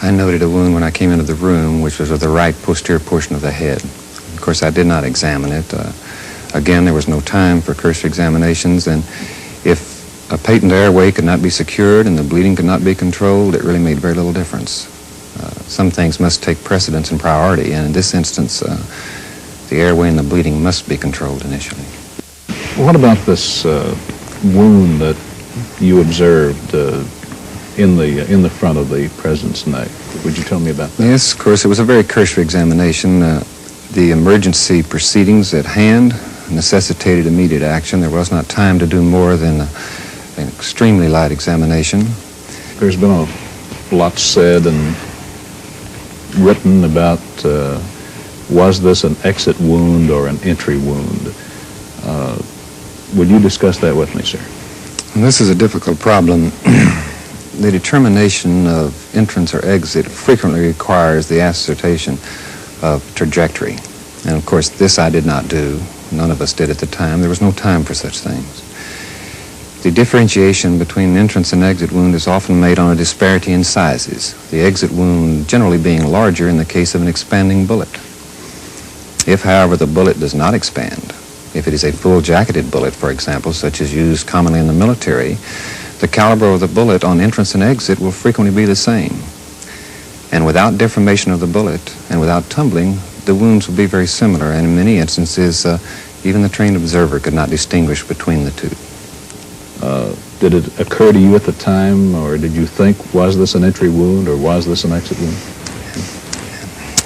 I noted a wound when I came into the room, which was of the right posterior portion of the head. Of course, I did not examine it. Again, there was no time for cursory examinations, and if a patent airway could not be secured and the bleeding could not be controlled, it really made very little difference. Some things must take precedence and priority, and in this instance, the airway and the bleeding must be controlled initially. What about this wound that you observed in the front of the president's neck? Would you tell me about that? Yes, of course, it was a very cursory examination. The emergency proceedings at hand necessitated immediate action. There was not time to do more than an extremely light examination. There's been a lot said and written about was this an exit wound or an entry wound? Would you discuss that with me, sir? And this is a difficult problem. The determination of entrance or exit frequently requires the ascertain of trajectory. And of course, this I did not do. None of us did at the time. There was no time for such things. The differentiation between an entrance and exit wound is often made on a disparity in sizes, the exit wound generally being larger in the case of an expanding bullet. If, however, the bullet does not expand, if it is a full-jacketed bullet, for example, such as used commonly in the military, the caliber of the bullet on entrance and exit will frequently be the same. And without deformation of the bullet and without tumbling, the wounds will be very similar, and in many instances, even the trained observer could not distinguish between the two. Did it occur to you at the time, or did you think, was this an entry wound or was this an exit wound?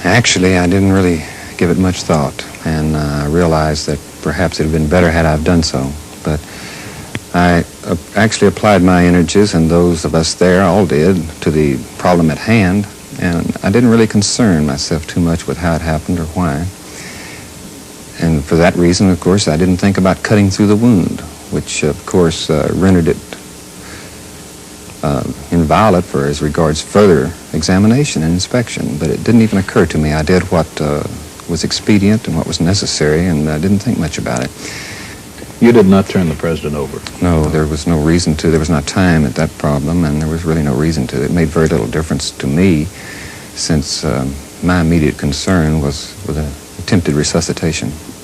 Actually, I didn't really give it much thought, and I realized that perhaps it had been better had I have done so. But I actually applied my energies, and those of us there all did, to the problem at hand, and I didn't really concern myself too much with how it happened or why. And for that reason, of course, I didn't think about cutting through the wound, which, of course, rendered it inviolate for as regards further examination and inspection. But it didn't even occur to me. I did what was expedient and what was necessary, and I didn't think much about it. You did not turn the president over? No, there was no reason to. There was not time at that problem, and there was really no reason to. It made very little difference to me, since my immediate concern was with an attempted resuscitation.